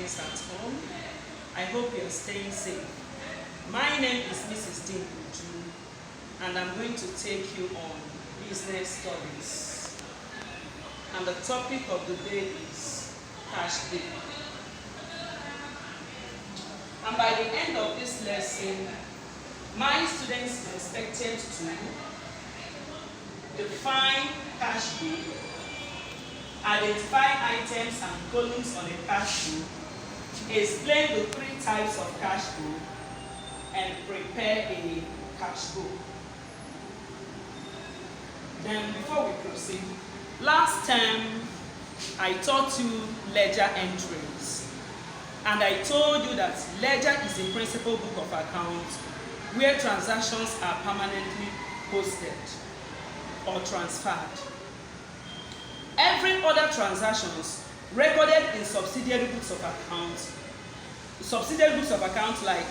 friends at home. I hope you are staying safe. My name is Mrs. Dinkuju, and I'm going to take you on business studies. And the topic of the day is cash flow. And by the end of this lesson, my students are expected to define cash flow, identify items and columns on a cash flow, explain the three types of cash flow, and prepare a cash flow. Then before we proceed, last term I taught you ledger entries, and I told you that ledger is a principal book of accounts where transactions are permanently posted or transferred. Every other transactions recorded in subsidiary books of accounts like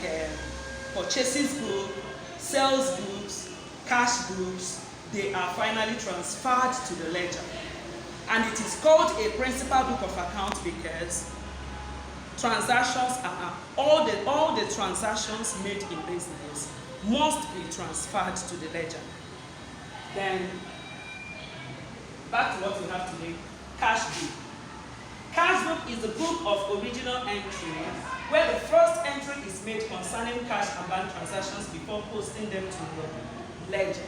purchases book, sales books, cash books, they are finally transferred to the ledger. And it is called a principal book of accounts because transactions are all the transactions made in business must be transferred to the ledger. Then back to what we have today, cash book. Cash book is the book of original entry where the first entry is made concerning cash and bank transactions before posting them to the ledger.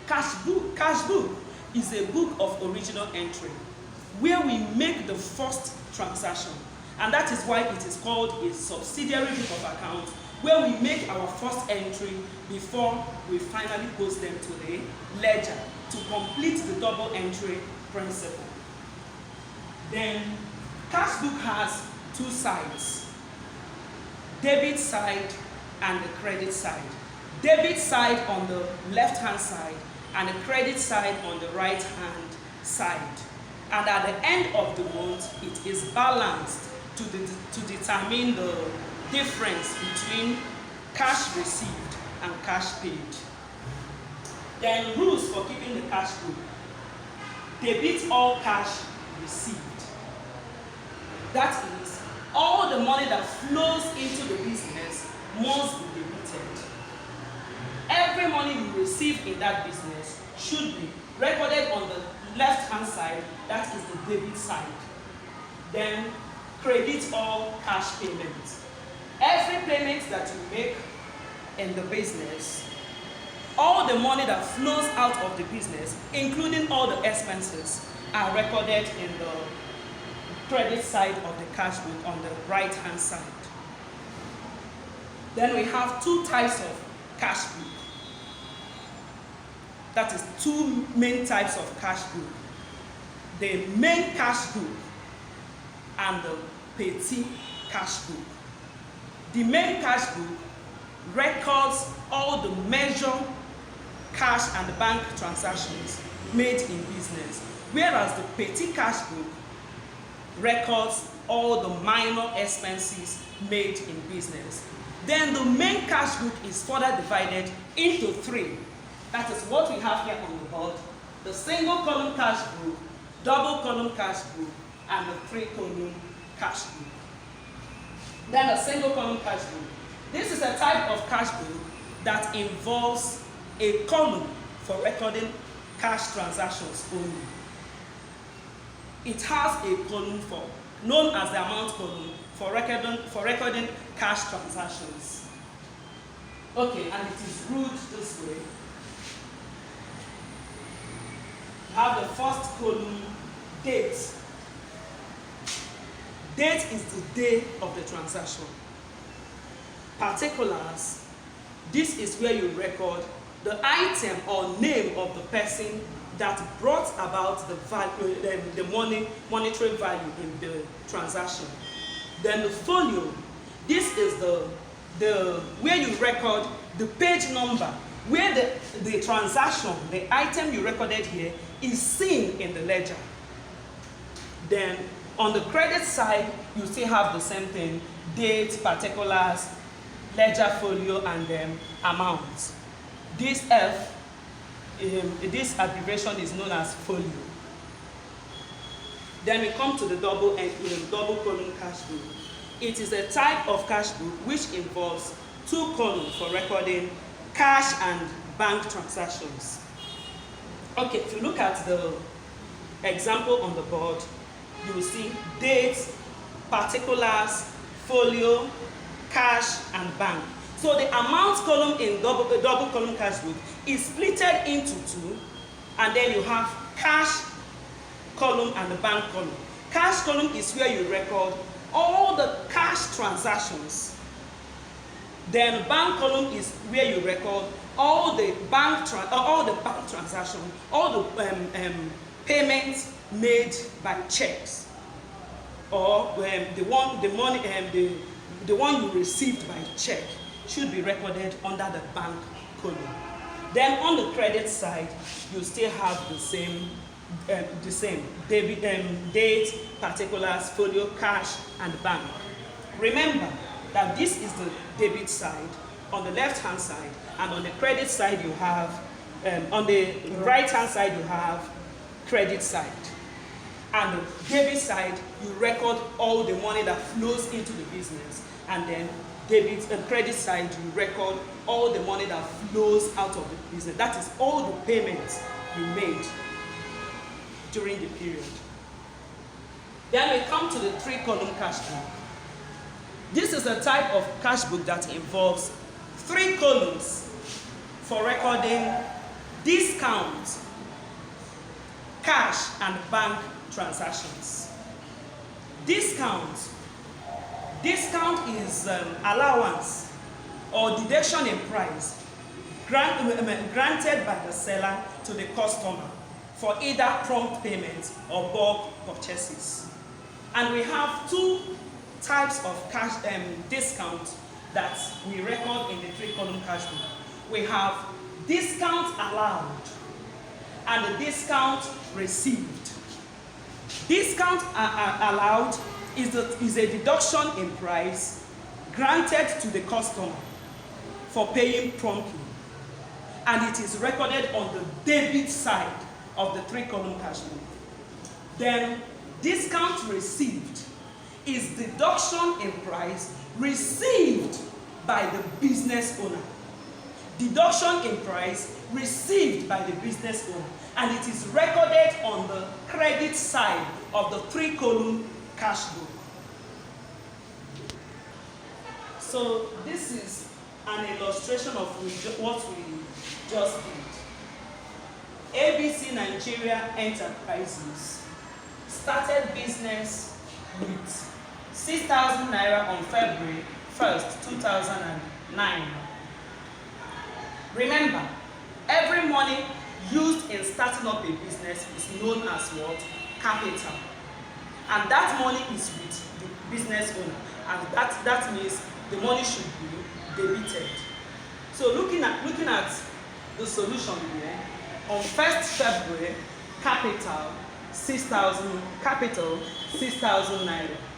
Cash book is a book of original entry where we make the first transaction, and that is why it is called a subsidiary book of accounts, where we make our first entry before we finally post them to the ledger to complete the double entry principle. Then cash book has two sides, debit side and the credit side. Debit side on the left hand side and the credit side on the right hand side. And at the end of the month, it is balanced to determine the difference between cash received and cash paid. Then rules for keeping the cash book. Debit all cash received. That is, all the money that flows into the business must be debited. Every money you receive in that business should be recorded on the left-hand side, that is the debit side. Then credit all cash payments. Every payment that you make in the business, all the money that flows out of the business, including all the expenses, are recorded in the credit side of the cash book on the right-hand side. Then we have two types of cash book. That is two main types of cash book. The main cash book and the petty cash book. The main cash book records all the major cash and bank transactions made in business, whereas the petty cash book records all the minor expenses made in business. Then the main cash book is further divided into three. That is what we have here on the board: the single column cash book, double column cash book, and the three column cash book. Then a single column cash book. This is a type of cash book that involves a column for recording cash transactions only. It has a column known as the amount column for recording cash transactions. Okay, and it is ruled this way. You have the first column, date. Date is the day of the transaction. Particulars, this is where you record the item or name of the person that brought about the value, the monetary value in the transaction. Then the folio, this is the where you record the page number, where the transaction, the item you recorded here, is seen in the ledger. Then on the credit side, you still have the same thing: date, particulars, ledger folio, and then amount. This this abbreviation is known as folio. Then we come to the double column cash book. It is a type of cash book which involves two columns for recording cash and bank transactions. Okay, if you look at the example on the board, you will see dates, particulars, folio, cash, and bank. So the amount column in double column cash book is splitted into two, and then you have cash column and the bank column. Cash column is where you record all the cash transactions. Then bank column is where you record all the bank transactions, all the payments made by checks, or the one you received by check should be recorded under the bank column. Then on the credit side, you still have the same date, particulars, folio, cash, and bank. Remember that this is the debit side on the left hand side, and on the credit side you have on the right hand side you have credit side, and the debit side you record all the money that flows into the business, and then debit and credit side you record all the money that flows out of the business. That is all the payments you made during the period. Then we come to the three column cash book. This is a type of cash book that involves three columns for recording discount, cash, and bank transactions. Discount is allowance or deduction in price granted by the seller to the customer for either prompt payment or bulk purchases. And we have two types of cash discount that we record in the three column cash book. We have discount allowed and the discount received. Discount allowed is a deduction in price granted to the customer for paying promptly, and it is recorded on the debit side of the three column cash book. Then discount received is deduction in price received by the business owner. Deduction in price received by the business owner, and it is recorded on the credit side of the three column cash book. So this is an illustration of what we just did. ABC Nigeria Enterprises started business with 6,000 naira on February 1st, 2009. Remember, every money used in starting up a business is known as what? Capital. And that money is with the business owner, and that means the money should be debited. So looking at the solution here, on 1st February, capital 6,000 naira.